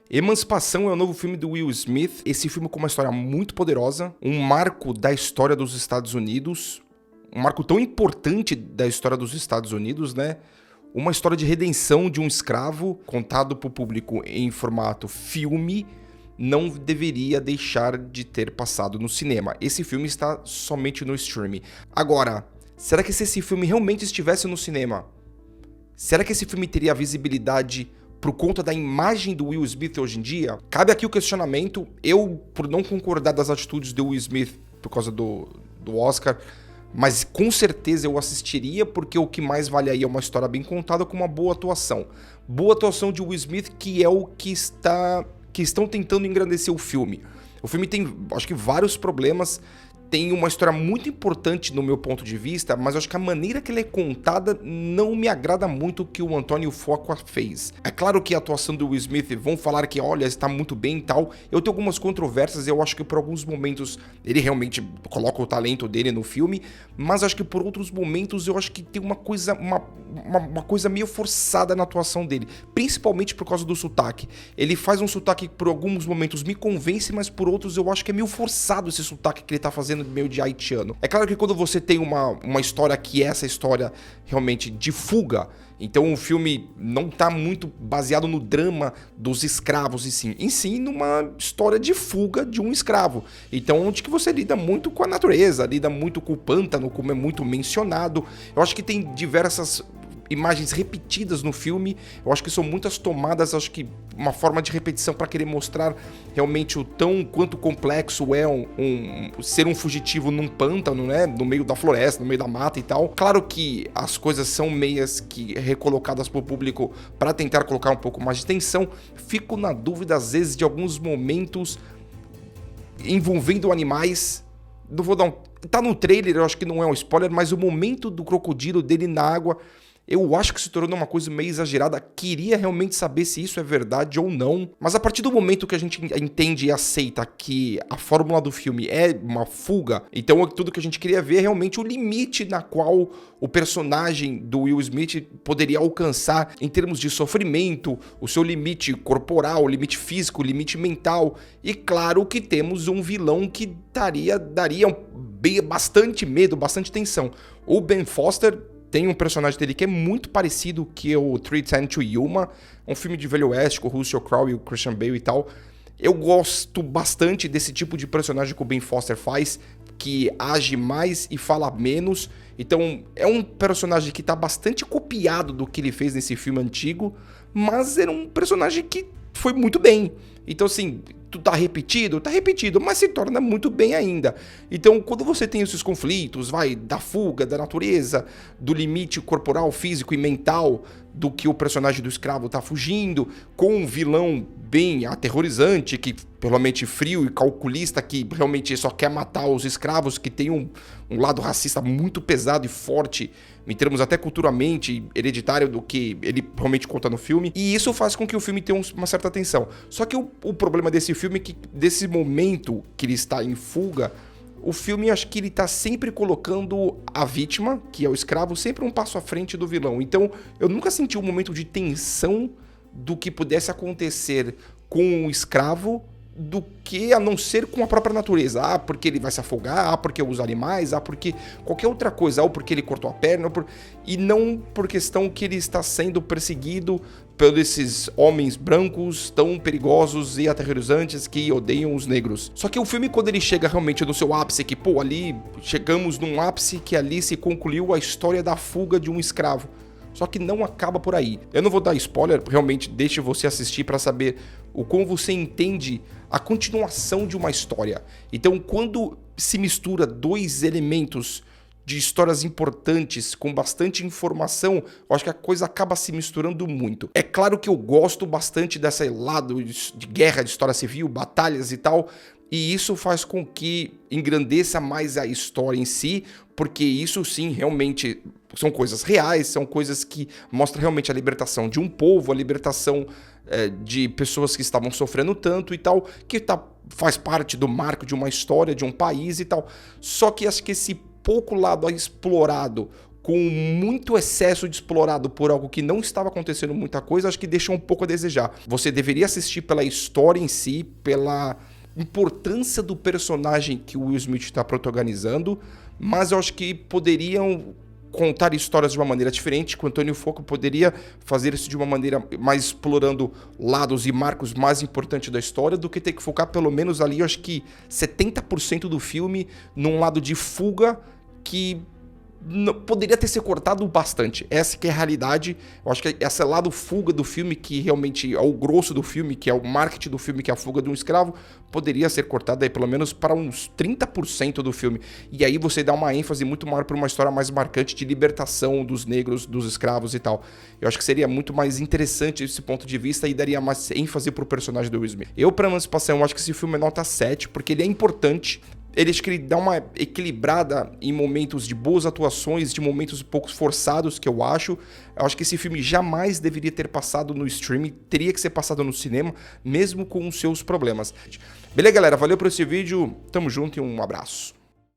Emancipação é o novo filme do Will Smith. Esse filme com uma história muito poderosa, um marco da história dos Estados Unidos, um marco tão importante da história dos Estados Unidos, né? Uma história de redenção de um escravo contado para o público em formato filme não deveria deixar de ter passado no cinema. Esse filme está somente no streaming. Agora, será que se esse filme realmente estivesse no cinema, será que esse filme teria visibilidade por conta da imagem do Will Smith hoje em dia? Cabe aqui o questionamento. Eu, por não concordar das atitudes do Will Smith por causa do Oscar, mas com certeza eu assistiria, porque o que mais vale aí é uma história bem contada com uma boa atuação. Boa atuação de Will Smith, que é o que estão tentando engrandecer o filme. O filme tem, acho que, vários problemas. Tem uma história muito importante no meu ponto de vista, mas eu acho que a maneira que ela é contada não me agrada muito o que o Antoine Fuqua fez. É claro que a atuação do Will Smith, vão falar que, olha, está muito bem e tal. Eu tenho algumas controvérsias, eu acho que por alguns momentos ele realmente coloca o talento dele no filme, mas acho que por outros momentos eu acho que tem uma coisa meio forçada na atuação dele, principalmente por causa do sotaque. Ele faz um sotaque que por alguns momentos me convence, mas por outros eu acho que é meio forçado esse sotaque que ele tá fazendo meio de haitiano. É claro que quando você tem uma história que é essa história realmente de fuga, então o filme não tá muito baseado no drama dos escravos em si numa história de fuga de um escravo. Então onde que você lida muito com a natureza, lida muito com o pântano, como é muito mencionado. Eu acho que tem diversas imagens repetidas no filme, eu acho que são muitas tomadas, acho que uma forma de repetição para querer mostrar realmente o tão quanto complexo é ser um fugitivo num pântano, né, no meio da floresta, no meio da mata e tal. Claro que as coisas são meias que recolocadas pro público para tentar colocar um pouco mais de tensão. Fico na dúvida às vezes de alguns momentos envolvendo animais. Não vou dar tá no trailer, eu acho que não é um spoiler, mas o momento do crocodilo dele na água, eu acho que se tornou uma coisa meio exagerada. Queria realmente saber se isso é verdade ou não. Mas a partir do momento que a gente entende e aceita que a fórmula do filme é uma fuga, então tudo que a gente queria ver é realmente o limite na qual o personagem do Will Smith poderia alcançar em termos de sofrimento, o seu limite corporal, o limite físico, o limite mental. E claro que temos um vilão que daria bastante medo, bastante tensão. O Ben Foster tem um personagem dele que é muito parecido, que é o 3:10 to Yuma, um filme de Velho Oeste com o Russell Crowe e o Christian Bale e tal. Eu gosto bastante desse tipo de personagem que o Ben Foster faz, que age mais e fala menos. Então é um personagem que tá bastante copiado do que ele fez nesse filme antigo, mas era um personagem que foi muito bem. Então assim, tá repetido, mas se torna muito bem ainda. Então, quando você tem esses conflitos, da fuga, da natureza, do limite corporal, físico e mental do que o personagem do escravo tá fugindo, com um vilão bem aterrorizante, que realmente frio e calculista, que realmente só quer matar os escravos, que tem um lado racista muito pesado e forte, em termos até culturalmente hereditário do que ele realmente conta no filme, e isso faz com que o filme tenha uma certa tensão. Só que o problema desse filme é que, desse momento que ele está em fuga, o filme, acho que ele tá sempre colocando a vítima, que é o escravo, sempre um passo à frente do vilão. Então, eu nunca senti um momento de tensão do que pudesse acontecer com o escravo, do que a não ser com a própria natureza. Ah, porque ele vai se afogar, porque os animais, porque qualquer outra coisa, ou porque ele cortou a perna, e não por questão que ele está sendo perseguido por esses homens brancos tão perigosos e aterrorizantes que odeiam os negros. Só que o filme, quando ele chega realmente no seu ápice, que ali chegamos num ápice que ali se concluiu a história da fuga de um escravo. Só que não acaba por aí. Eu não vou dar spoiler, realmente deixe você assistir para saber o como você entende a continuação de uma história. Então, quando se mistura dois elementos de histórias importantes, com bastante informação, eu acho que a coisa acaba se misturando muito. É claro que eu gosto bastante desse lado de guerra, de história civil, batalhas e tal, e isso faz com que engrandeça mais a história em si, porque isso sim, realmente, são coisas reais, são coisas que mostram realmente a libertação de um povo, a libertação de pessoas que estavam sofrendo tanto e tal, que faz parte do marco de uma história, de um país e tal. Só que acho que esse pouco lado explorado com muito excesso de explorado por algo que não estava acontecendo muita coisa, acho que deixa um pouco a desejar. Você deveria assistir pela história em si, pela importância do personagem que o Will Smith está protagonizando, mas eu acho que poderiam contar histórias de uma maneira diferente, que o Antônio Fuqua poderia fazer isso de uma maneira mais explorando lados e marcos mais importantes da história, do que ter que focar pelo menos ali, eu acho que 70% do filme num lado de fuga que poderia ter sido cortado bastante. Essa que é a realidade. Eu acho que esse lado fuga do filme, que realmente é o grosso do filme, que é o marketing do filme, que é a fuga de um escravo, poderia ser cortado aí pelo menos para uns 30% do filme. E aí você dá uma ênfase muito maior para uma história mais marcante de libertação dos negros, dos escravos e tal. Eu acho que seria muito mais interessante esse ponto de vista e daria mais ênfase pro personagem do Will Smith. Eu, pra Emancipação, acho que esse filme é nota 7, porque ele é importante. Ele acho que ele dá uma equilibrada em momentos de boas atuações, de momentos um pouco forçados, que eu acho. Eu acho que esse filme jamais deveria ter passado no streaming, teria que ser passado no cinema, mesmo com os seus problemas. Beleza, galera? Valeu por esse vídeo, tamo junto e um abraço.